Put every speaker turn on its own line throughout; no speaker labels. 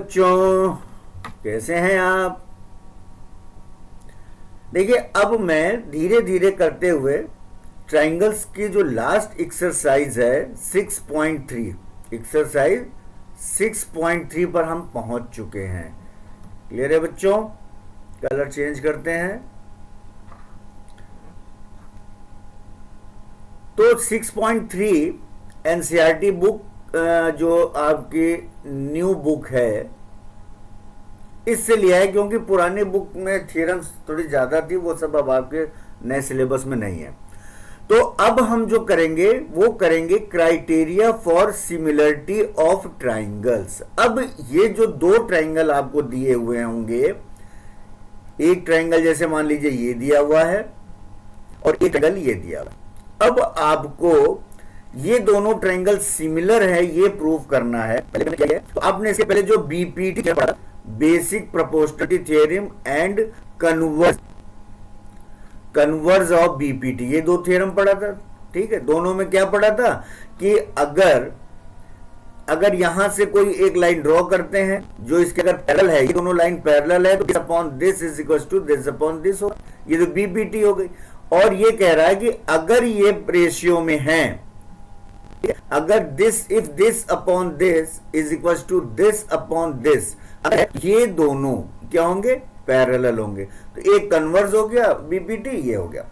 बच्चों, कैसे हैं आप? देखिए, अब मैं धीरे धीरे करते हुए ट्राइंगल्स की जो लास्ट एक्सरसाइज है 6.3, एक्सरसाइज 6.3 पर हम पहुंच चुके हैं। क्लियर है बच्चों? कलर चेंज करते हैं। तो 6.3 एनसीईआरटी बुक जो आपकी न्यू बुक है इससे लिया है, क्योंकि पुरानी बुक में थ्योरम्स थोड़ी ज़्यादा थी, वो सब अब आपके नए सिलेबस में नहीं है। तो अब हम जो करेंगे वो करेंगे criteria for similarity of triangles. अब ये जो दो ट्राइंगल आपको दिए हुए होंगे, एक ट्राइंगल जैसे मान लीजिए ये दिया हुआ है और एक ट्राइंगल ये दिया हुआ है। अब आपको ये दोनों ट्राइंगल सिमिलर है ये प्रूव करना है। पहले मैंने क्या किया, तो आपने इसके पहले जो बीपीटी पढ़ा, basic proportionality theorem and converse of BPT, ये दो थ्योरम पढ़ा था। ठीक है, दोनों में क्या पढ़ा था कि अगर यहां से कोई एक लाइन ड्रॉ करते हैं जो इसके अगर पैरेलल है, ये दोनों लाइन पैरेलल है, तो this upon this is equal to this upon this हो, ये तो बीपीटी हो गई। और ये कह रहा है कि अगर ये रेशियो में है, अगर this if this upon this is equal to this upon this, ये दोनों क्या होंगे? पैरेलल होंगे। तो एक कन्वर्ज हो गया बीपीटी, ये हो गया।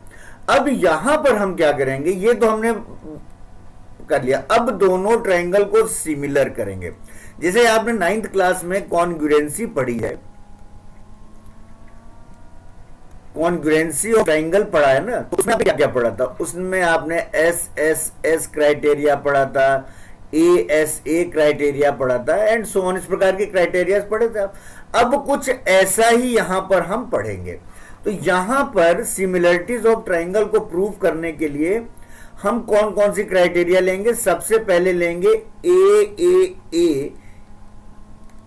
अब यहां पर हम क्या करेंगे, ये तो हमने कर लिया, अब दोनों ट्राइंगल को सिमिलर करेंगे। जैसे आपने 9th क्लास में कॉन्ग्रुएंसी पढ़ी है, कॉन्ग्रुएंसी ऑफ ट्राइंगल पढ़ा है ना, तो उसमें आपने क्या क्या पढ़ा था? उसमें आपने एस क्राइटेरिया पढ़ा था, ए क्राइटेरिया पढ़ा था, एंड सो ऑन, इस प्रकार के क्राइटेरिया पढ़े थे। अब कुछ ऐसा ही यहां पर हम पढ़ेंगे। तो यहां पर सिमिलरिटीज ऑफ ट्राइंगल को प्रूव करने के लिए हम कौन कौन सी क्राइटेरिया लेंगे? सबसे पहले लेंगे ए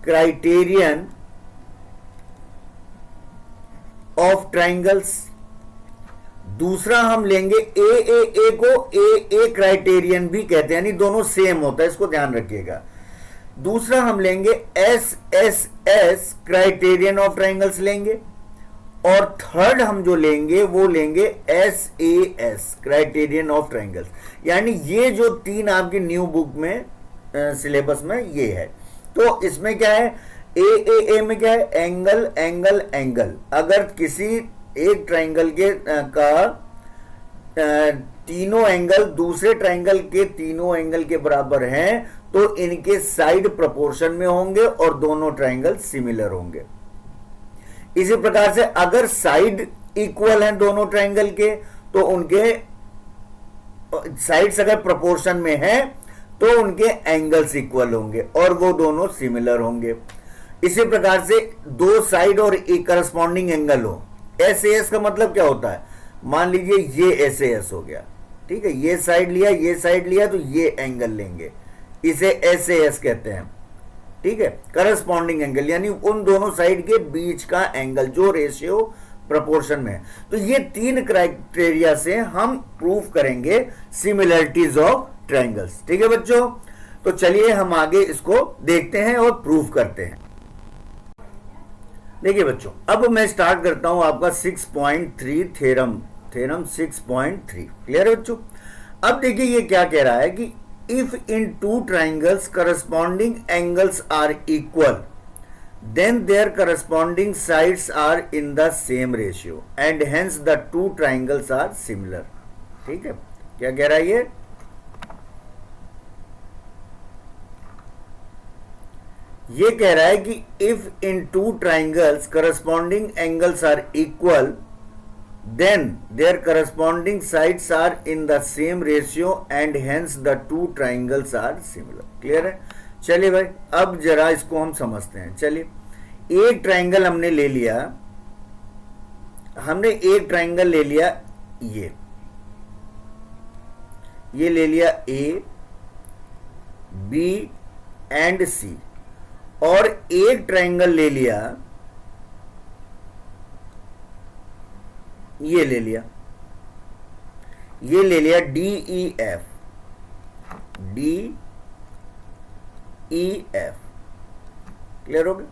क्राइटेरियन ऑफ ट्राइंगल्स। दूसरा हम लेंगे ए को ए क्राइटेरियन भी कहते हैं, यानी दोनों सेम होता है, इसको ध्यान रखिएगा। दूसरा हम लेंगे एस क्राइटेरियन ऑफ ट्राइंगल्स लेंगे। और थर्ड हम जो लेंगे वो लेंगे एस क्राइटेरियन ऑफ ट्राइंगल्स। यानी ये जो तीन आपकी न्यू बुक में सिलेबस में ये है। तो इसमें क्या है? ए में क्या है? Angle angle angle. अगर किसी एक ट्राइंगल के तीनों एंगल दूसरे ट्राइंगल के तीनों एंगल के बराबर हैं तो इनके साइड प्रोपोर्शन में होंगे और दोनों ट्राइंगल सिमिलर होंगे। इसी प्रकार से अगर साइड इक्वल हैं दोनों ट्राइंगल के तो उनके साइड्स अगर प्रोपोर्शन में हैं तो उनके एंगल्स इक्वल होंगे और वो दोनों सिमिलर होंगे। इसी प्रकार से दो साइड और एक करस्पॉन्डिंग एंगल हो। एस का मतलब क्या होता है? मान लीजिए ये एस हो गया, ठीक है, ये साइड लिया तो ये एंगल लेंगे, इसे एस कहते हैं। ठीक है, करस्पॉन्डिंग एंगल यानी उन दोनों साइड के बीच का एंगल जो रेशियो प्रोपोर्शन में है। तो ये तीन क्राइटेरिया से हम प्रूव करेंगे सिमिलरिटीज ऑफ ट्राइंगल्स। ठीक है बच्चों, तो चलिए हम आगे इसको देखते हैं और प्रूव करते हैं। देखिए बच्चों, अब मैं स्टार्ट करता हूं आपका 6.3 थ्योरम 6.3। क्लियर है बच्चों? अब देखिए ये क्या कह रहा है कि if in two triangles corresponding angles are equal then their corresponding sides are in the same ratio and hence the two triangles are similar. ठीक है, क्या कह रहा है ये कह रहा है कि if in two triangles corresponding angles are equal then their corresponding sides are in the same ratio and hence the two triangles are similar. Clear है? चलिए भाई, अब जरा इसको हम समझते हैं। चलिए, एक ट्राइंगल हमने ले लिया, एक ट्राइंगल ले लिया, ये ले लिया ए बी एंड सी, और एक ट्राइंगल ले लिया, ये ले लिया डी ई एफ। क्लियर हो गया?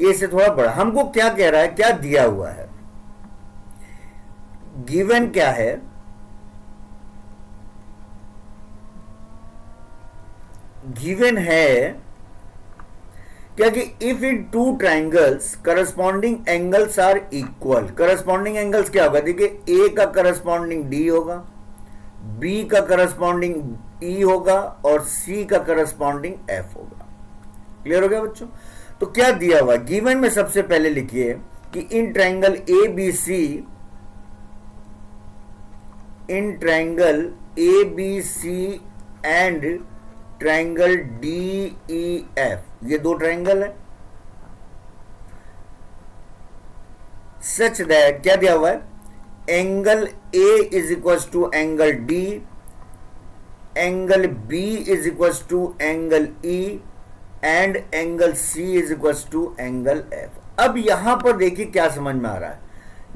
ये से थोड़ा बड़ा। हमको क्या कह रहा है, क्या दिया हुआ है, गिवन क्या है, गिवन है क्या कि if in two triangles corresponding angles are equal. Corresponding angles क्या होगा, देखिए ए का करस्पॉन्डिंग डी होगा, बी का करस्पॉन्डिंग ई होगा और सी का करस्पॉन्डिंग एफ होगा। क्लियर हो गया बच्चों? तो क्या दिया हुआ गिवन में, सबसे पहले लिखिए कि in triangle A B C, in triangle A B C and triangle D E F, ये दो ट्राइंगल है, सच दैट क्या दिया हुआ है, angle A is equal to angle D, angle B is equal to angle E and angle C is equal to angle F. अब यहां पर देखिए क्या समझ में आ रहा है,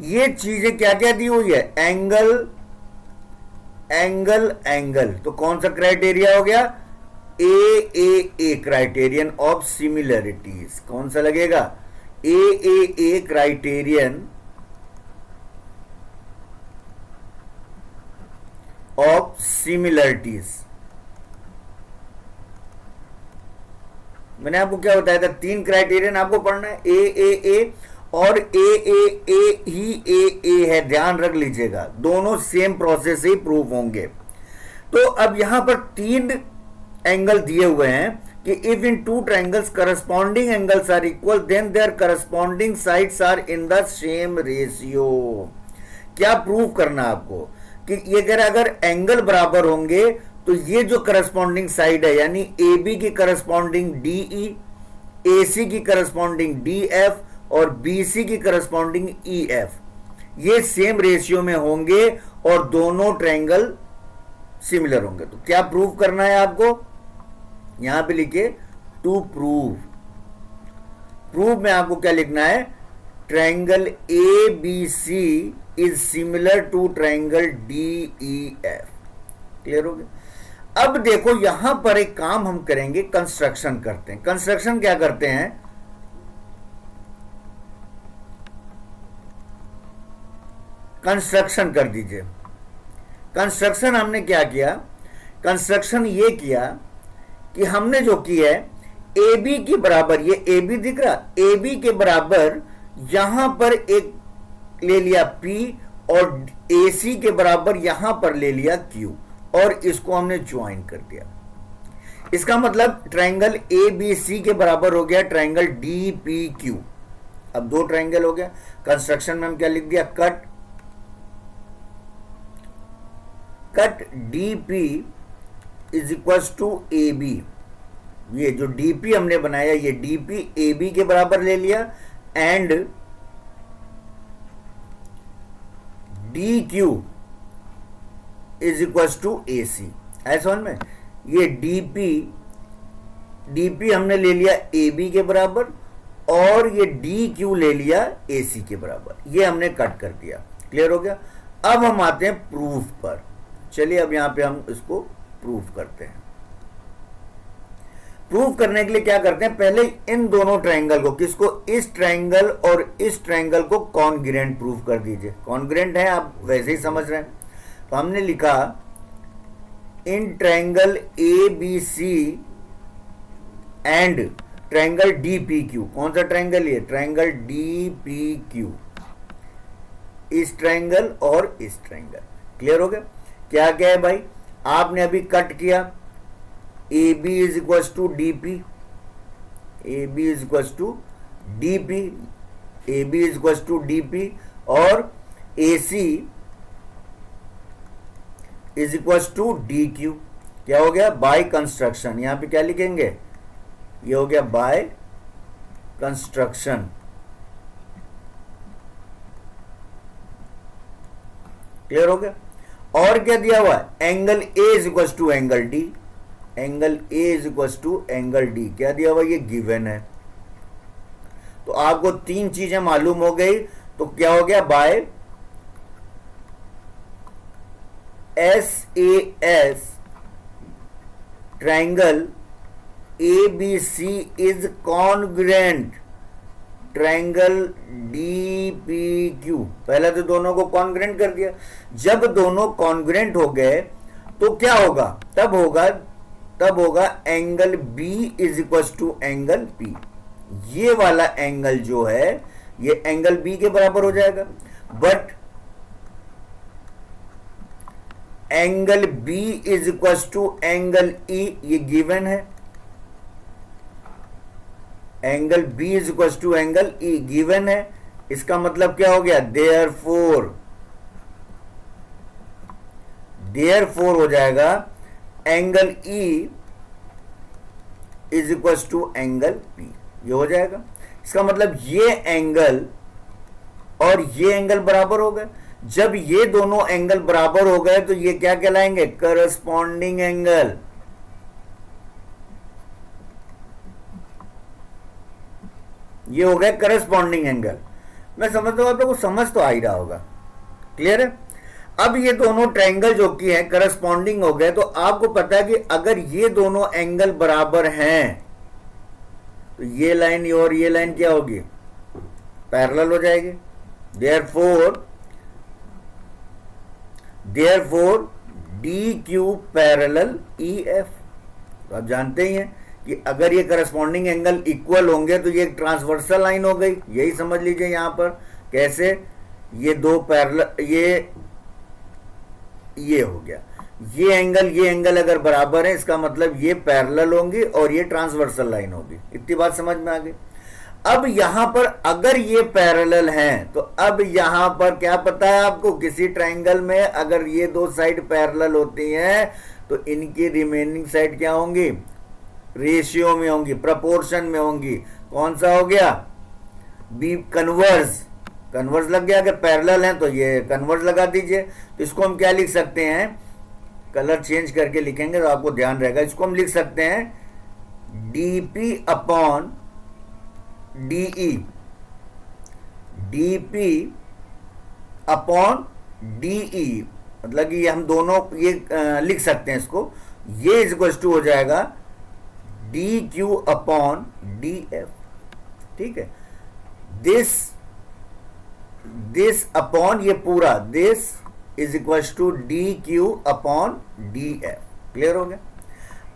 ये चीजें क्या क्या दी हुई है, एंगल एंगल एंगल, तो कौन सा क्राइटेरिया हो गया, ए क्राइटेरियन ऑफ सिमिलरिटीज। कौन सा लगेगा, ए क्राइटेरियन ऑफ सिमिलरिटीज। मैंने आपको क्या बताया था, तीन क्राइटेरियन आपको पढ़ना है, ए और ए ही ए है, ध्यान रख लीजिएगा, दोनों सेम प्रोसेस से ही प्रूव होंगे। तो अब यहां पर तीन एंगल दिए हुए हैं कि if in two triangles corresponding angles are equal then their corresponding sides are in the same ratio. क्या प्रूव करना आपको कि ये कह रहा है अगर एंगल बराबर होंगे तो ये जो करस्पॉन्डिंग साइड है, यानी ए बी की करस्पॉन्डिंग डी ई, ए सी की करस्पॉन्डिंग डी एफ और बी सी की करस्पॉन्डिंग ई एफ, ये सेम रेशियो में होंगे और दोनों ट्रायंगल सिमिलर होंगे। तो क्या प्रूव करना है आपको, यहां पे लिखिए टू प्रूव। प्रूव में आपको क्या लिखना है, triangle A B C is similar to triangle D E F. Clear हो गया? अब देखो यहां पर एक काम हम करेंगे, कंस्ट्रक्शन करते हैं। कंस्ट्रक्शन क्या करते हैं, कंस्ट्रक्शन कर दीजिए। कंस्ट्रक्शन हमने क्या किया, कंस्ट्रक्शन ये किया कि हमने जो की है ए बी के बराबर, ये ए बी दिख रहा, ए बी के बराबर यहां पर एक ले लिया P और ए सी के बराबर यहां पर ले लिया Q और इसको हमने ज्वाइन कर दिया। इसका मतलब ट्रायंगल ए बी सी के बराबर हो गया ट्रायंगल डी पी क्यू। अब दो ट्रायंगल हो गया। कंस्ट्रक्शन में हम क्या लिख दिया, cut D P is equal to A B. ये जो डीपी हमने बनाया ये डीपी ए बी के बराबर ले लिया and D Q is equal to A C. ऐसा में ये डीपी हमने ले लिया ए बी के बराबर और ये डी क्यू ले लिया ए सी के बराबर, ये हमने कट कर दिया। क्लियर हो गया? अब हम आते हैं प्रूफ पर। चलिए अब यहां पे हम इसको प्रूफ करते हैं। प्रूफ करने के लिए क्या करते हैं, पहले इन दोनों ट्रायंगल को, किसको, इस ट्रायंगल और इस ट्रायंगल को कॉन्ग्रुएंट प्रूफ कर दीजिए। कॉन्ग्रुएंट है, आप वैसे ही समझ रहे हैं। तो हमने लिखा in triangle A B C and triangle D P Q. कौन सा ट्रायंगल, ये ट्रायंगल डी पी क्यू, इस ट्रायंगल और इस ट्रायंगल। क्लियर हो गया? क्या क्या है भाई, आपने अभी कट किया, A B is equal to D P, A B is equal to D P, A B is equal to D P और A C is equal to D Q. क्या हो गया, बाय कंस्ट्रक्शन। यहां पे क्या लिखेंगे, ये हो गया बाय कंस्ट्रक्शन। क्लियर हो गया? और क्या दिया हुआ है, angle A is equal to angle D, angle A is equal to angle D. क्या दिया हुआ, ये गिवन है। तो आपको तीन चीजें मालूम हो गई। तो क्या हो गया, by S A S triangle A B C is congruent triangle D P Q. पहले तो दोनों को कॉन्ग्रुएंट कर दिया। जब दोनों कॉन्ग्रुएंट हो गए तो क्या होगा? तब होगा angle B is equal to angle P. ये वाला एंगल जो है ये एंगल बी के बराबर हो जाएगा। But angle B is equal to angle E, ये गिवन है। Angle B is equal to angle E given है। इसका मतलब क्या हो गया? देयरफॉर हो जाएगा angle E is equal to angle P. ये हो जाएगा। इसका मतलब ये एंगल और ये एंगल बराबर हो गए। जब ये दोनों एंगल बराबर हो गए तो ये क्या कहलाएंगे? Corresponding angle. ये हो गया करस्पॉन्डिंग एंगल। मैं समझता हूं आप लोगों को समझ तो आ ही रहा होगा। क्लियर है? अब ये दोनों ट्रायंगल जो कि है करस्पॉन्डिंग हो गए, तो आपको पता है कि अगर ये दोनों एंगल बराबर हैं तो ये लाइन और ये लाइन क्या होगी? पैरेलल हो जाएगी। देयरफॉर डी क्यू पैरेलल ई एफ। तो आप जानते ही हैं कि अगर ये करस्पॉन्डिंग एंगल इक्वल होंगे तो ये एक ट्रांसवर्सल लाइन हो गई। यही समझ लीजिए यहां पर कैसे ये दो पैरेलल, ये हो गया। ये एंगल अगर बराबर है इसका मतलब ये पैरेलल होंगी और ये ट्रांसवर्सल लाइन होगी। इतनी बात समझ में आ गई। अब यहां पर अगर ये पैरेलल हैं तो अब यहां पर क्या पता है आपको? किसी ट्रायंगल में अगर ये दो साइड पैरेलल होती हैं तो इनकी रिमेनिंग साइड क्या होंगी? रेशियो में होंगी, प्रपोर्शन में होंगी। कौन सा हो गया? बी कन्वर्स लग गया। अगर पैरेलल हैं तो ये कन्वर्स लगा दीजिए। तो इसको हम क्या लिख सकते हैं? कलर चेंज करके लिखेंगे तो आपको ध्यान रहेगा। इसको हम लिख सकते हैं DP upon DE, DP upon DE. मतलब कि हम दोनों ये लिख सकते हैं इसको। ये इज इक्वल टू हो जाएगा D Q upon D F. ठीक है? दिस अपॉन ये पूरा this is equal to D Q upon D F. Clear हो गया?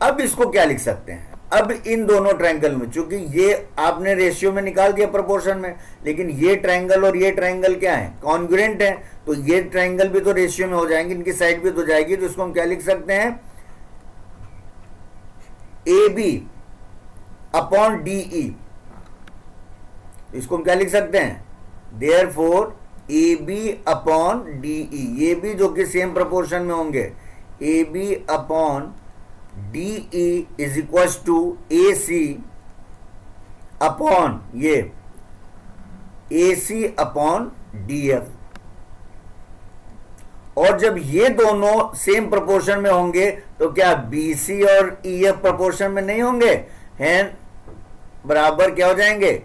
अब इसको क्या लिख सकते हैं? अब इन दोनों ट्रायंगल में, चूंकि ये आपने रेशियो में निकाल दिया प्रोपोर्शन में, लेकिन ये ट्रायंगल और ये ट्रायंगल क्या है? कॉन्ग्रुएंट है। तो ये ट्रायंगल भी तो रेशियो में हो जाएंगे, इनकी साइड भी तो जाएगी। तो इसको हम क्या लिख सकते हैं? A B upon DE. इसको हम क्या लिख सकते हैं? Therefore A B upon DE. ये भी जो कि सेम प्रोपोर्शन में होंगे। A B upon DE is equal to A C upon ये A C upon D F. और जब ये दोनों सेम प्रोपोर्शन में होंगे तो क्या बी सी और ई एफ प्रोपोर्शन में नहीं होंगे? हैं बराबर क्या हो जाएंगे?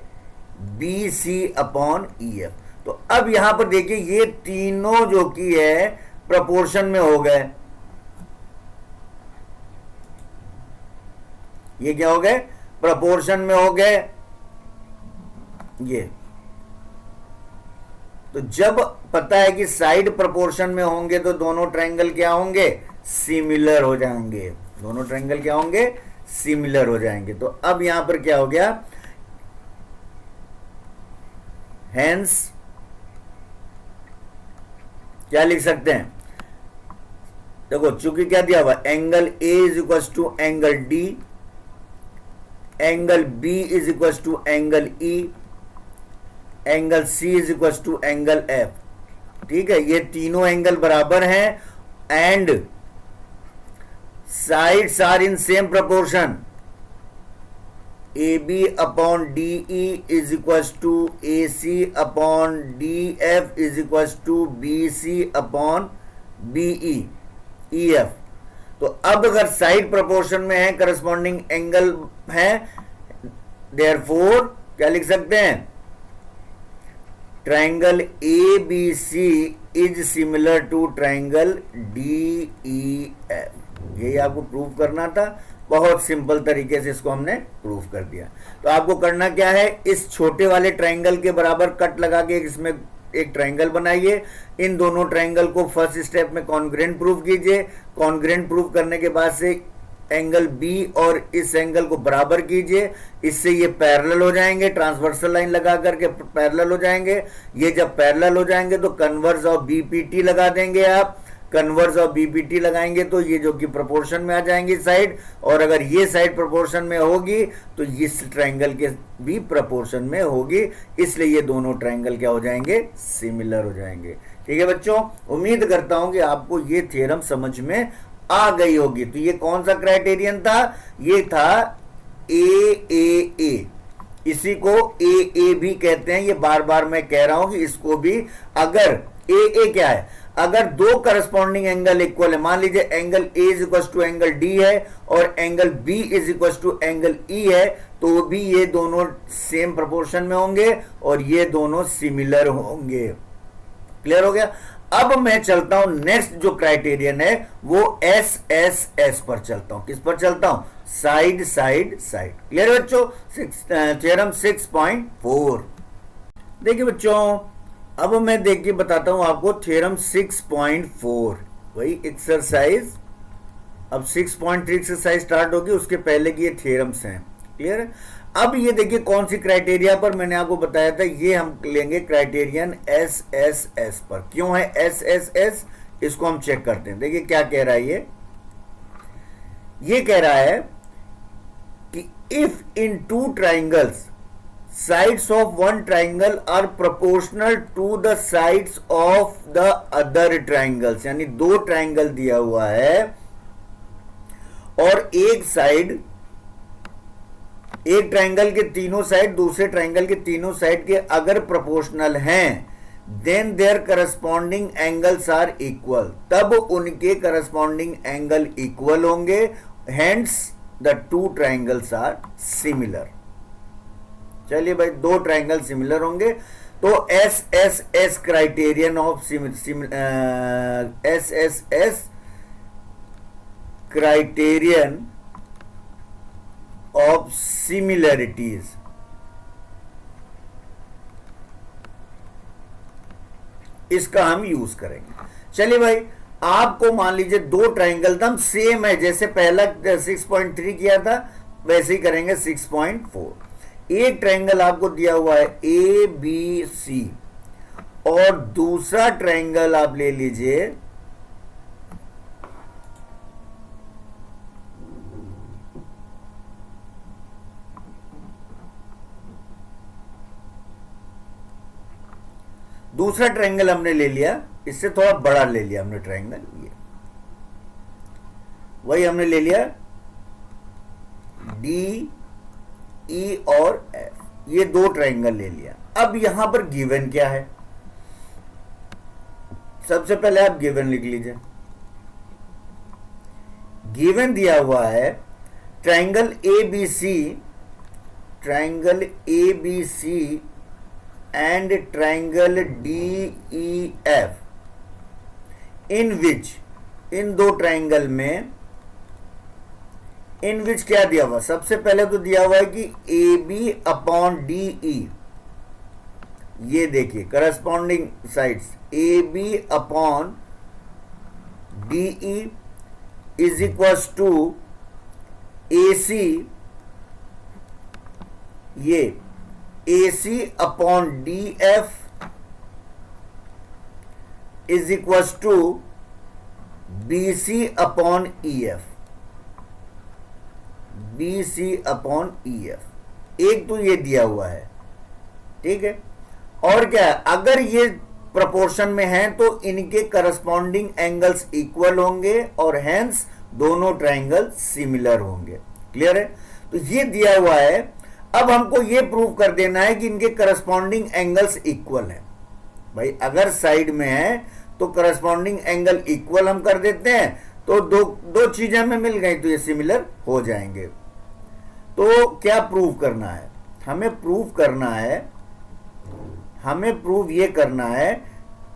B C upon E F. तो अब यहां पर देखिए ये तीनों जो कि है प्रोपोर्शन में हो गए। ये क्या हो गए? प्रोपोर्शन में हो गए। ये तो जब पता है कि साइड प्रोपोर्शन में होंगे तो दोनों ट्रायंगल क्या होंगे? सिमिलर हो जाएंगे। दोनों ट्रायंगल क्या होंगे? सिमिलर हो जाएंगे। तो अब यहां पर क्या हो गया? हेंस क्या लिख सकते हैं? देखो चूंकि क्या दिया हुआ? Angle A is equal to angle D, angle B is equal to angle E, angle C is equal to angle F. ठीक है? ये तीनों एंगल बराबर हैं and sides are in same proportion. A B upon D E is equal to A C upon D F is equal to B C upon B E F. तो अब अगर side proportion में है, corresponding angle है, therefore क्या लिख सकते हैं? Triangle A B C is similar to triangle D E F. यही आपको प्रूव करना था। बहुत सिंपल तरीके से इसको हमने प्रूफ कर दिया। तो आपको करना क्या है, इस छोटे वाले ट्राइंगल के बराबर कट लगा के इसमें एक ट्राइंगल बनाइए। इन दोनों ट्राइंगल को फर्स्ट स्टेप में कॉन्ग्रुएंट प्रूफ कीजिए। कॉन्ग्रुएंट प्रूफ करने के बाद से एंगल बी और इस एंगल को बराबर कीजिए, इससे ये पैरेलल हो जाएंगे, ट्रांसवर्सल लाइन लगा करके पैरेलल हो जाएंगे। ये जब पैरेलल हो जाएंगे तो कन्वर्स ऑफ बीपीटी लगा देंगे आप। कन्वर्स ऑफ बीपीटी लगाएंगे तो ये जो कि प्रोपोर्शन में आ जाएंगी साइड, और अगर ये साइड प्रोपोर्शन में होगी तो इस ट्राइंगल के भी प्रोपोर्शन में होगी, इसलिए ये दोनों ट्राइंगल क्या हो जाएंगे, सिमिलर हो जाएंगे। ठीक है बच्चों, उम्मीद करता हूं कि आपको ये थ्योरम समझ में आ गई होगी। तो ये कौन सा क्राइटेरियन था, ये था ए, इसी को ए भी कहते हैं। ये बार बार मैं कह रहा हूं कि इसको भी, अगर ए क्या है, अगर दो करस्पॉन्डिंग एंगल इक्वल है, मान लीजिए angle A is equal to angle D है और angle B is equal to angle E है, तो भी ये दोनों सेम प्रोपोर्शन में होंगे और ये दोनों सिमिलर होंगे। क्लियर हो गया। अब मैं चलता हूं नेक्स्ट जो क्राइटेरियन है वो एस पर चलता हूं। किस पर चलता हूं, साइड साइड साइड। क्लियर है बच्चों, थ्योरम 6.4। देखिए बच्चों, अब मैं देखिए बताता हूं आपको थ्योरम 6.4, वही एक्सरसाइज। अब 6.3 एक्सरसाइज स्टार्ट होगी, उसके पहले की ये थ्योरम्स हैं। क्लियर है। अब ये देखिए कौन सी क्राइटेरिया पर मैंने आपको बताया था, ये हम लेंगे क्राइटेरियन एस पर। क्यों है एस, इसको हम चेक करते हैं। देखिए क्या कह रहा है ये कह रहा है कि if in two triangles sides of one triangle are proportional to the sides of the other triangles, यानी दो ट्राइंगल दिया हुआ है और एक ट्राइंगल के तीनों साइड दूसरे ट्राइंगल के तीनों साइड के अगर प्रोपोर्शनल हैं, then their corresponding angles are equal, तब उनके करस्पॉन्डिंग एंगल इक्वल होंगे, hence the two triangles are similar. चलिए भाई, दो ट्राइंगल सिमिलर होंगे तो S criterion of S criterion of similarities, इसका हम यूज करेंगे। चलिए भाई, आपको मान लीजिए दो ट्राइंगल एकदम सेम है, जैसे पहला 6.3 किया था वैसे ही करेंगे 6.4। एक ट्राइंगल आपको दिया हुआ है ए बी सी और दूसरा ट्राइंगल आप ले लीजिए दूसरा ट्राइंगल हमने ले लिया, इससे थोड़ा बड़ा ले लिया हमने ट्राइंगल, ये वही हमने ले लिया डी ई और एफ, ये दो ट्राइंगल ले लिया। अब यहां पर गिवन क्या है, सबसे पहले आप गिवन लिख लीजिए। गिवन दिया हुआ है triangle A B C and triangle D E F, in which, इन दो ट्राइंगल में इन विच क्या दिया हुआ, सबसे पहले तो दिया हुआ है कि A B upon D E, ये देखिए corresponding sides A B upon D E is equal to A C, ये A C upon D F is equal to B C upon E F, B C upon E F. एक तो ये दिया हुआ है, ठीक है। और क्या है, अगर ये प्रोपोर्शन में हैं तो इनके करस्पॉन्डिंग एंगल्स इक्वल होंगे और हेंस दोनों ट्राइंगल सिमिलर होंगे। क्लियर है। तो ये दिया हुआ है, अब हमको ये प्रूव कर देना है कि इनके करस्पॉन्डिंग एंगल्स इक्वल हैं। भाई अगर साइड में है तो करस्पॉन्डिंग एंगल इक्वल हम कर देते हैं, तो दो चीजें हमें मिल गई तो ये सिमिलर हो जाएंगे। तो क्या प्रूव करना है, हमें प्रूव ये करना है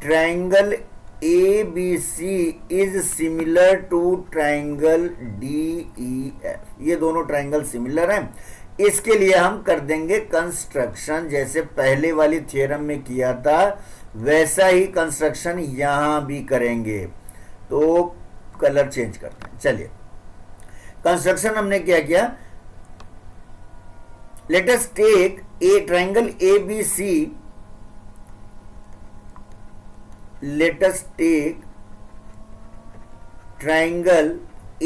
triangle A B C is similar to triangle D E F. ये दोनों ट्राइंगल सिमिलर हैं। इसके लिए हम कर देंगे कंस्ट्रक्शन, जैसे पहले वाली थ्योरम में किया था वैसा ही कंस्ट्रक्शन यहां भी करेंगे। तो कलर चेंज करते हैं। चलिए कंस्ट्रक्शन हमने क्या किया, let us take a triangle A B C, let us take triangle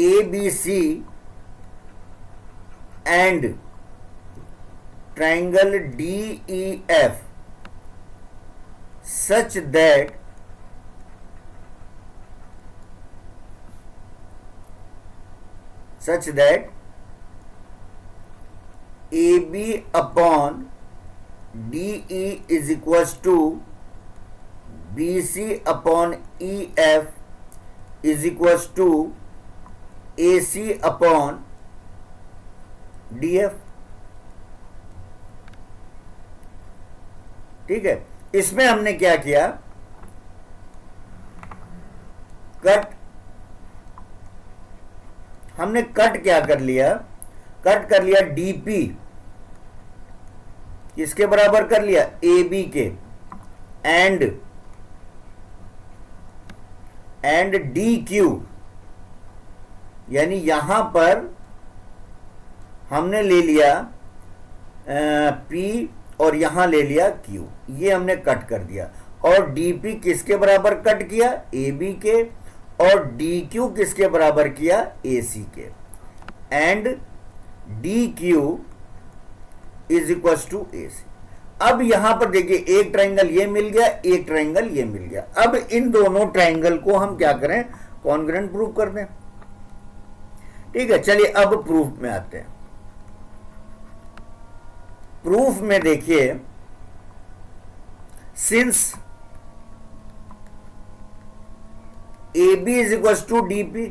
ABC and triangle DEF such that AB upon DE is equals to BC upon EF is equals to AC upon DF। ठीक है, इसमें हमने क्या किया, हमने cut क्या कर लिया, कट कर लिया DP, किसके बराबर कर लिया, AB के, एंड डी क्यू, यानी यहां पर हमने ले लिया P और यहां ले लिया Q, ये हमने कट कर दिया। और DP किसके बराबर कट किया, AB के, और DQ किसके बराबर किया, AC के, and DQ is equal to AC। अब यहां पर देखिए एक ट्राइंगल ये मिल गया, एक ट्राइंगल ये मिल गया। अब इन दोनों ट्राइंगल को हम क्या करें, कॉन्ग्रुएंट प्रूफ कर दें। ठीक है, चलिए अब प्रूफ में आते हैं। प्रूफ में देखिए, since AB is equal to DP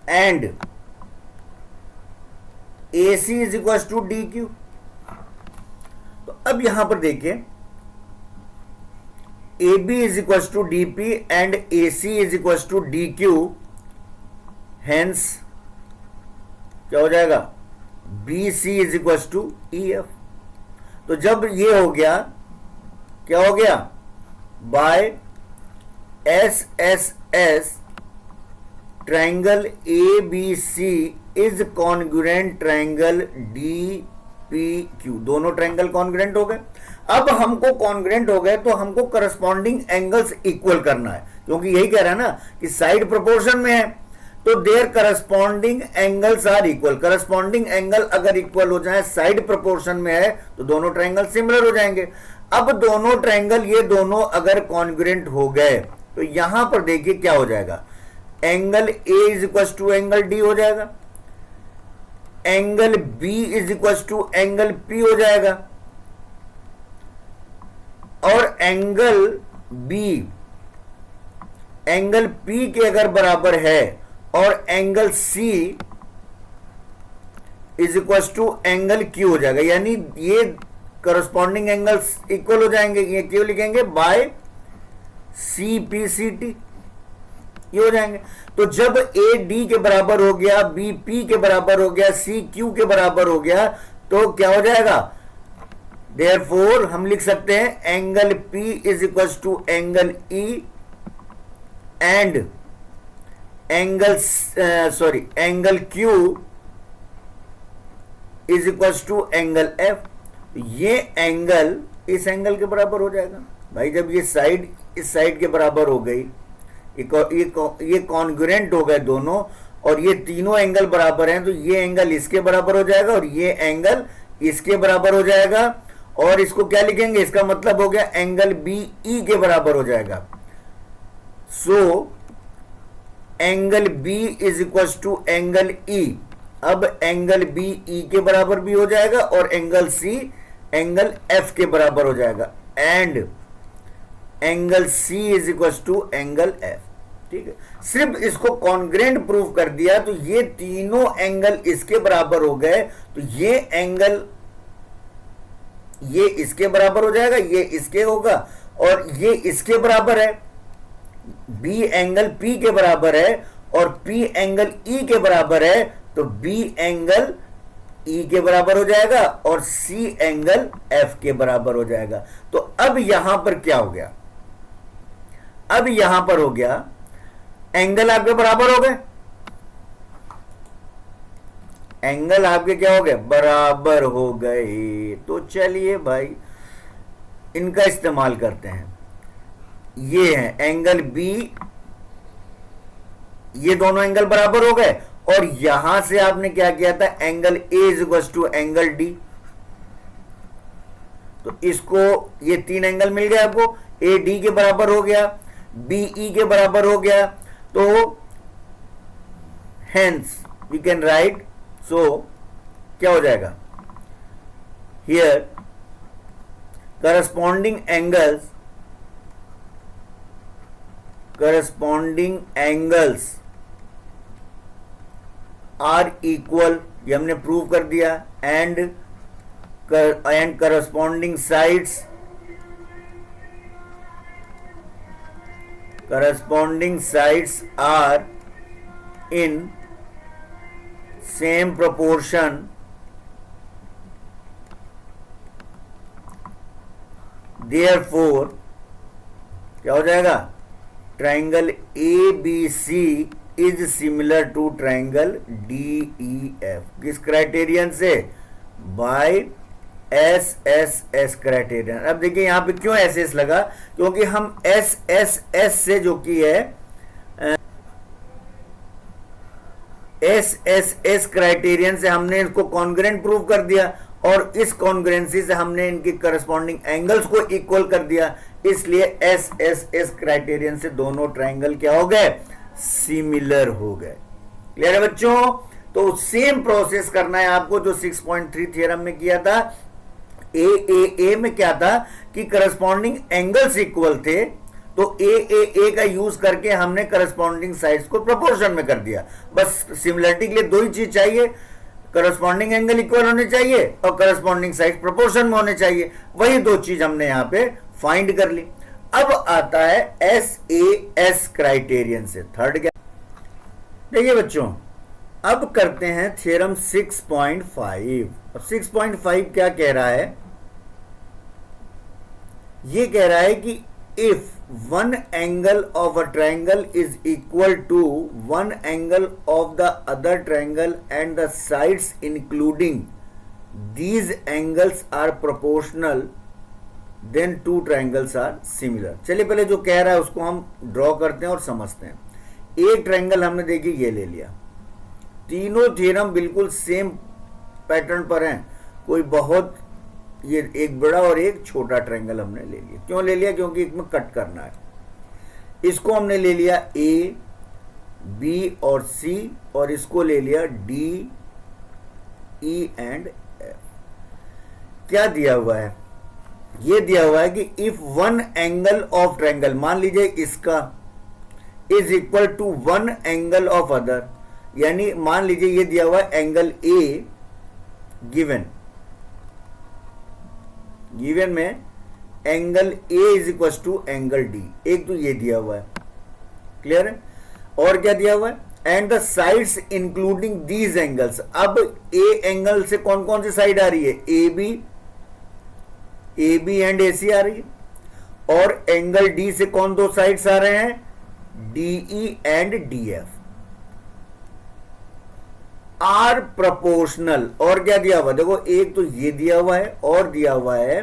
and AC is equal to DQ, तो अब यहां पर देखिए AB is equal to DP and AC is equal to DQ, hence क्या हो जाएगा, BC is equal to EF। तो जब ये हो गया, क्या हो गया, by SSS triangle ABC is congruent triangle DPQ, दोनों ट्राइंगल कॉन्ग्रुएंट हो गए। अब हमको कॉन्ग्रुएंट हो गए तो हमको करस्पॉन्डिंग एंगल्स इक्वल करना है, क्योंकि यही कह रहा है ना कि साइड प्रोपोर्शन में है, तो their corresponding angles are equal. Corresponding angle अगर इक्वल हो जाए, साइड प्रोपोर्शन में है, तो दोनों ट्राइंगल सिमिलर हो जाएंगे। अब दोनों ट्राइंगल ये दोनों अगर कॉन्ग्रुएंट हो गए तो यहां पर देखिए क्या हो जाएगा, angle A is equal to angle D हो जाएगा, angle B is equal to angle P हो जाएगा, और एंगल B एंगल P के अगर बराबर है और angle C is equal to angle Q हो जाएगा, यानी ये करस्पॉन्डिंग एंगल्स इक्वल हो जाएंगे। ये क्यों लिखेंगे, बाय CPCT, ये हो जाएंगे। तो जब A D के बराबर हो गया, B P के बराबर हो गया, C Q के बराबर हो गया, तो क्या हो जाएगा, देयरफॉर हम लिख सकते हैं angle P is equal to angle E and angle Q is equal to angle F। ये एंगल इस एंगल के बराबर हो जाएगा। भाई जब ये साइड इस साइड के बराबर हो गई, ये कॉन्ग्रुएंट हो गए दोनों, और ये तीनों एंगल बराबर हैं, तो ये एंगल इसके बराबर हो जाएगा और ये एंगल इसके बराबर हो जाएगा, और इसको क्या लिखेंगे, इसका मतलब हो गया एंगल BE के बराबर हो जाएगा। So angle B is equal to angle E। अब एंगल BE के बराबर भी हो जाएगा और एंगल C एंगल F के बराबर हो जाएगा, and angle C is equal to angle F। ठीक है, सिर्फ इसको कॉन्ग्रुएंट प्रूफ कर दिया तो ये तीनों एंगल इसके बराबर हो गए, तो ये एंगल ये इसके बराबर हो जाएगा, ये इसके होगा, और ये इसके बराबर है, बी एंगल पी के बराबर है और पी एंगल ई के बराबर है, तो बी एंगल ई के बराबर हो जाएगा और सी एंगल एफ के बराबर हो जाएगा। तो अब यहां पर क्या हो गया, अब यहां पर हो गया एंगल आपके बराबर हो गए, एंगल आपके क्या हो गए, बराबर हो गए। तो चलिए भाई इनका इस्तेमाल करते हैं। ये है एंगल बी, ये दोनों एंगल बराबर हो गए, और यहां से आपने क्या किया था, angle A is equal to angle D. तो इसको ये तीन एंगल मिल गया आपको, ए डी के बराबर हो गया, बी ई के बराबर हो गया। तो hence we can write, so क्या हो जाएगा, here corresponding angles are equal, ये हमने प्रूव कर दिया, and corresponding sides are in same proportion, therefore क्या हो जाएगा, triangle A B C is similar to triangle D E F. किस क्राइटेरियन से, by S S S criterion. अब देखिए यहां पे क्यों एस एस लगा, क्योंकि हम एस एस एस से जो की है एस एस एस क्राइटेरियन से हमने इसको कॉन्ग्रुएंट प्रूव कर दिया, और इस कॉन्ग्रुएंसी से हमने इनकी करस्पॉन्डिंग एंगल्स को इक्वल कर दिया, इसलिए एस एस एस क्राइटेरियन से दोनों ट्राइंगल क्या हो गए, सिमिलर हो गए। क्लियर है बच्चों। तो सेम प्रोसेस करना है आपको जो 6.3 थ्योरम में किया था। ए में क्या था कि करस्पॉन्डिंग एंगल्स इक्वल थे, तो ए का यूज करके हमने करस्पॉन्डिंग साइड्स को प्रोपोर्शन में कर दिया। बस सिमिलरिटी के लिए दो ही चीज चाहिए, करस्पॉन्डिंग एंगल इक्वल होने चाहिए और करस्पॉन्डिंग साइड्स प्रोपोर्शन में होने चाहिए। वही दो चीज हमने यहां पे फाइंड कर ली। अब आता है एस ए एस क्राइटेरियन से थर्ड क्या, देखिए बच्चों अब करते हैं थ्योरम 6.5। अब 6.5 क्या कह रहा है, ये कह रहा है कि if one angle of a triangle is equal to one angle of the other triangle and the sides including these angles are proportional, then two triangles are similar। चलिए पहले जो कह रहा है उसको हम ड्रॉ करते हैं और समझते हैं। एक ट्रायंगल हमने देखिए ये ले लिया, तीनों थ्योरम बिल्कुल सेम पैटर्न पर हैं, कोई बहुत ये एक बड़ा और एक छोटा ट्रायंगल हमने ले लिया। क्यों ले लिया, क्योंकि इसमें कट करना है। इसको हमने ले लिया ए बी और सी, और इसको ले लिया डी ई एंड एफ। क्या दिया हुआ है, ये दिया हुआ है कि if one angle of triangle, मान लीजिए इसका is equal to one angle of other, यानी मान लीजिए ये दिया हुआ है एंगल ए गिवन में angle A is equal to angle D, एक तो ये दिया हुआ है, क्लियर है। और क्या दिया हुआ है, and the sides including these angles. अब ए एंगल से कौन कौन सी साइड आ रही है, ए बी एंड ए सी आ रही है, और एंगल डी से कौन दो साइड्स आ रहे हैं, D E and D F R proportional. और क्या दिया हुआ, देखो एक तो ये दिया हुआ है और दिया हुआ है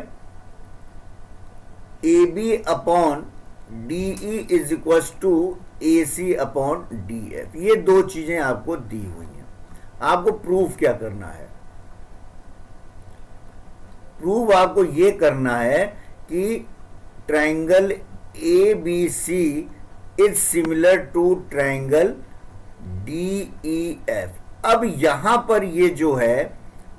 A B upon D E is equal to A C upon D F. ये दो चीजें आपको दी हुई हैं। आपको प्रूफ क्या करना है, प्रूफ आपको ये करना है कि triangle A B C is similar to triangle D E F. अब यहां पर ये जो है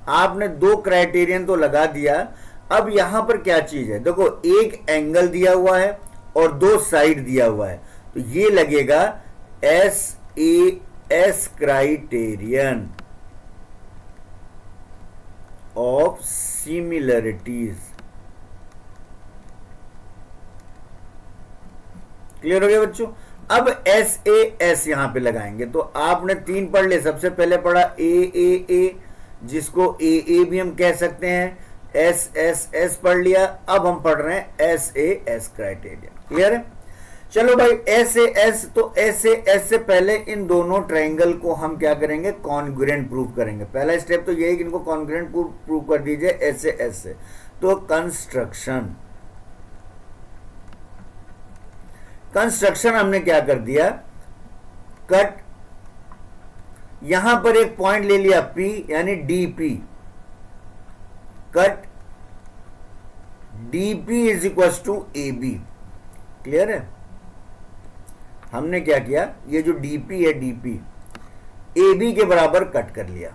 आपने दो क्राइटेरियन तो लगा दिया, अब यहां पर क्या चीज है, देखो एक एंगल दिया हुआ है और दो साइड दिया हुआ है, तो ये लगेगा S A S criterion of similarities. Clear हो गया बच्चों। अब एस ए एस यहां पे लगाएंगे, तो आपने 3 पढ़ लिए। सबसे पहले पढ़ा ए, जिसको ए भी हम कह सकते हैं, एस एस एस पढ़ लिया। अब हम पढ़ रहे हैं S A S criteria. Clear है? चलो भाई, एस ए एस, तो एस ए एस से पहले इन दोनों ट्राइंगल को हम क्या करेंगे, कॉन्ग्रुएंट प्रूव करेंगे। पहला स्टेप तो यही कि इनको कॉन्ग्रुएंट प्रूव कर दीजिए एस ए एस से। तो कंस्ट्रक्शन हमने क्या कर दिया, कट, यहां पर एक पॉइंट ले लिया P यानी DP, cut DP is equal to AB। Clear है? हमने क्या किया, ये जो DP है, DP AB के बराबर कट कर लिया,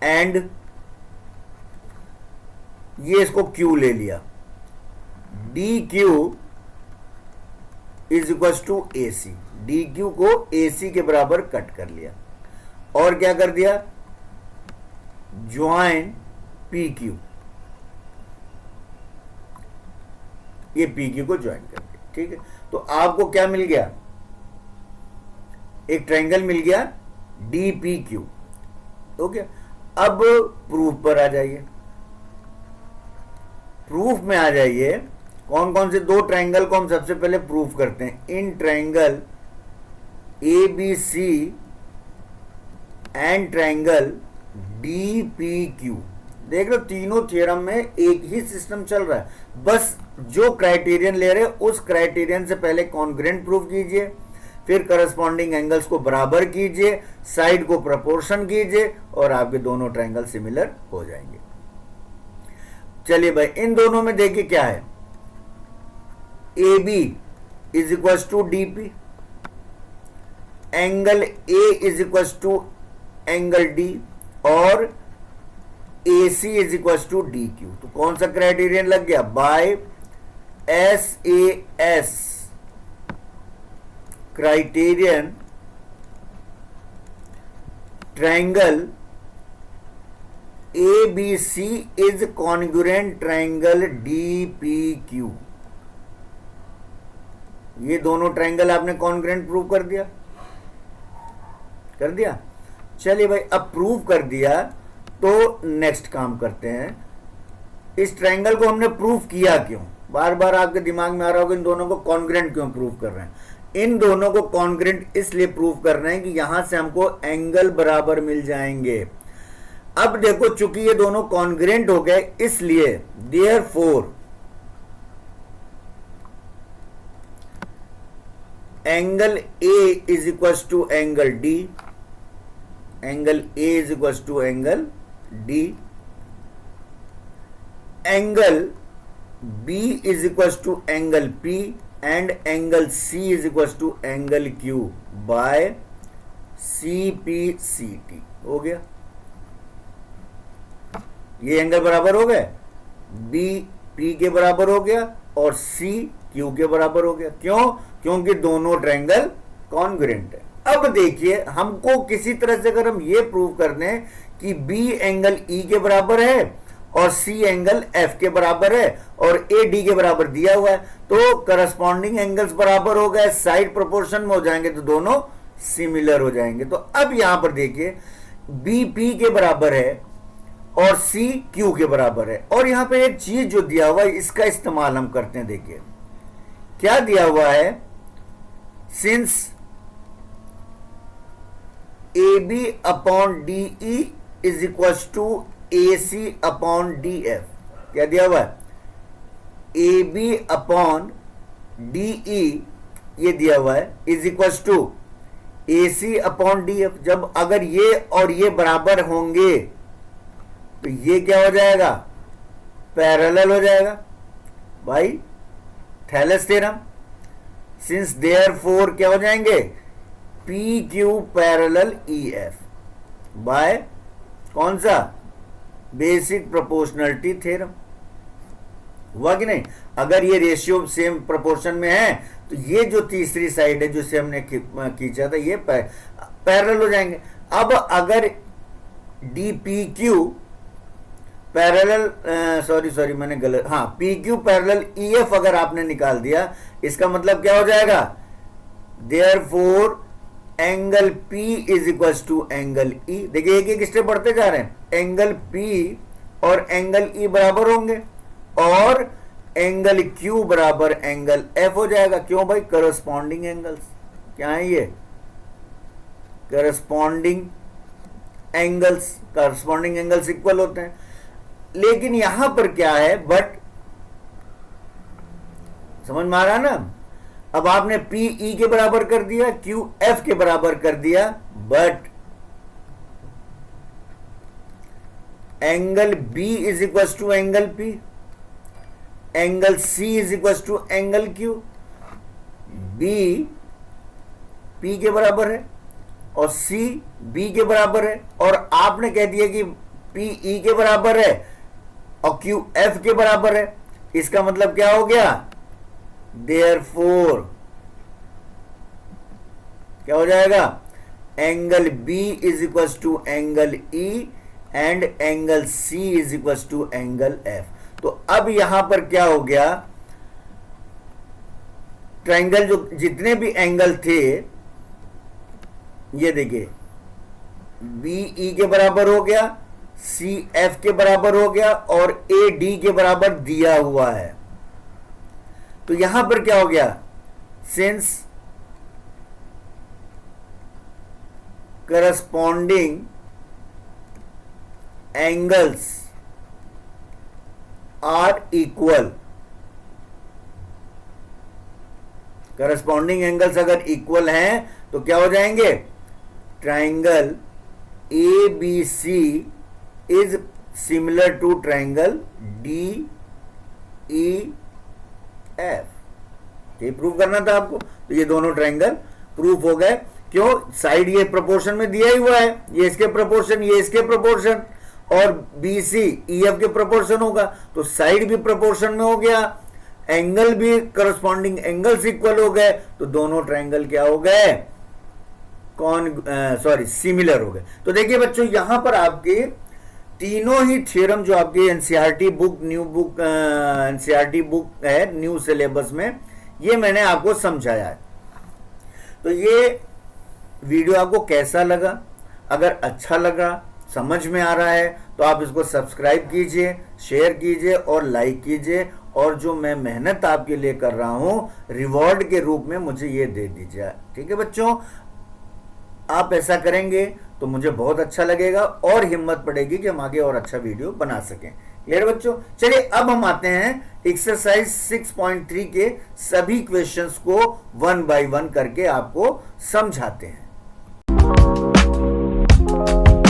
एंड ये इसको Q ले लिया, DQ is equal to AC, DQ को AC के बराबर कट कर लिया, और क्या कर दिया, ज्वाइन PQ, ये PQ को ज्वाइन कर दिया। ठीक है, तो आपको क्या मिल गया, एक ट्रायंगल मिल गया DPQ। ओके, अब प्रूफ पर आ जाइए। प्रूफ में आ जाइए, कौन कौन से 2 ट्रायंगल को हम सबसे पहले प्रूफ करते हैं। In triangle ABC and triangle DPQ, देख लो तीनों थ्योरम में एक ही सिस्टम चल रहा है, बस जो क्राइटेरियन ले रहे हैं उस क्राइटेरियन से पहले कॉन्ग्रुएंट प्रूफ कीजिए, फिर करस्पॉन्डिंग एंगल्स को बराबर कीजिए, साइड को प्रोपोर्शन कीजिए, और आपके दोनों ट्रायंगल सिमिलर हो जाएंगे। चलिए भाई, इन दोनों में देखिए क्या है, AB is equal to DP, angle A is equal to angle D, और AC is equal to DQ। तो कौन सा क्राइटेरियन लग गया, by SAS criterion, triangle ABC is congruent triangle DPQ। ये दोनों ट्रायंगल आपने कॉन्ग्रुएंट प्रूव कर दिया, कर दिया। चलिए भाई, अब प्रूव कर दिया तो नेक्स्ट काम करते हैं। इस ट्रायंगल को हमने प्रूव किया क्यों, बार बार आपके दिमाग में आ रहा होगा इन दोनों को कॉन्ग्रुएंट क्यों प्रूव कर रहे हैं। इन दोनों को कॉन्ग्रुएंट इसलिए प्रूव कर रहे हैं कि यहां से हमको एंगल बराबर मिल जाएंगे। अब देखो, चूंकि ये दोनों कॉन्ग्रुएंट हो गए, इसलिए therefore angle A is equal to angle D, angle A is equal to angle D, angle B is equal to angle P, and angle C is equal to angle Q by CPCT। हो गया, ये angle बराबर हो गए, B P के बराबर हो गया और C Q के बराबर हो गया। क्यों? क्योंकि दोनों ट्रायंगल कॉन्ग्रुएंट है। अब देखिए, हमको किसी तरह से अगर हम ये प्रूव कर दें कि B एंगल E के बराबर है और C एंगल F के बराबर है और A D के बराबर दिया हुआ है, तो करस्पॉन्डिंग एंगल्स बराबर हो गए, साइड प्रोपोर्शन में हो जाएंगे, तो दोनों सिमिलर हो जाएंगे। तो अब यहां पर देखिए, B P के बराबर है और C Q के बराबर है, और यहां पे एक चीज जो दिया हुआ है इसका इस्तेमाल हम करते हैं। देखिए क्या दिया हुआ है, since AB upon DE is equal to AC upon DF। क्या दिया हुआ है, AB अपॉन DE ये दिया हुआ है is equal to AC upon DF। जब अगर ये और ये बराबर होंगे तो ये क्या हो जाएगा, पैरेलल हो जाएगा भाई, थैलेस थ्योरम। सिंस देयरफॉर क्या हो जाएंगे, PQ पैरेलल EF बाय कौन सा, बेसिक प्रोपोर्शनलिटी थ्योरम। हुआ कि नहीं? अगर ये रेशियो सेम प्रोपोर्शन में है तो ये जो तीसरी साइड है जो से हमने खींचा था ये पैरेलल हो जाएंगे। अब अगर DPQ पैरेलल, मैंने गलत, हाँ, PQ पैरेलल EF अगर आपने निकाल दिया, इसका मतलब क्या हो जाएगा, therefore angle P is equal to angle E। देखिए एक एक स्टेप बढ़ते जा रहे हैं। एंगल P और एंगल E बराबर होंगे और एंगल Q बराबर एंगल F हो जाएगा। क्यों भाई? Corresponding angles. क्या है ये? Corresponding angles. Corresponding angles equal होते हैं। लेकिन यहां पर क्या है? बट समझ में आ रहा है ना? अब आपने P E के बराबर कर दिया, Q F के बराबर कर दिया, but angle B is equal to angle P, angle C is equal to angle Q। B P के बराबर है और C B के बराबर है, और आपने कह दिया कि P E के बराबर है और Q F के बराबर है। इसका मतलब क्या हो गया? Therefore क्या हो जाएगा? Angle B is equal to angle E and angle C is equal to angle F। तो अब यहां पर क्या हो गया? ट्रायंगल जो जितने भी एंगल थे, ये देखिए, BE के बराबर हो गया, CF के बराबर हो गया और AD के बराबर दिया हुआ है। तो यहां पर क्या हो गया? Since corresponding angles are equal, corresponding angles अगर इक्वल हैं तो क्या हो जाएंगे? Triangle ABC is similar to triangle DEF। ये प्रूव करना था आपको। तो ये दोनों ट्राइंगल प्रूफ हो गए। क्यों? साइड ये प्रोपोर्शन में दिया ही हुआ है, ये इसके प्रोपोर्शन, ये इसके प्रोपोर्शन, और BC EF के प्रोपोर्शन होगा, तो साइड भी प्रोपोर्शन में हो गया, एंगल भी करस्पॉन्डिंग एंगल्स इक्वल हो गए, तो दोनों ट्राइंगल क्या हो गए? सिमिलर हो गए। तो देखिए बच्चों, यहां पर आपके तीनों ही थ्योरम जो आपके NCERT book, new book, NCERT book है न्यू सिलेबस में, ये मैंने आपको समझाया है। तो ये वीडियो आपको कैसा लगा? अगर अच्छा लगा, समझ में आ रहा है, तो आप इसको सब्सक्राइब कीजिए, शेयर कीजिए और लाइक कीजिए, और जो मैं मेहनत आपके लिए कर रहा हूं रिवॉर्ड के रूप में मुझे ये दे दीजिए। ठीक है बच्चों, आप ऐसा करेंगे तो मुझे बहुत अच्छा लगेगा और हिम्मत पड़ेगी कि हम आगे और अच्छा वीडियो बना सकें। क्लियर बच्चों? चलिए अब हम आते हैं एक्सरसाइज 6.3 के सभी क्वेश्चंस को 1 बाय 1 करके आपको समझाते हैं।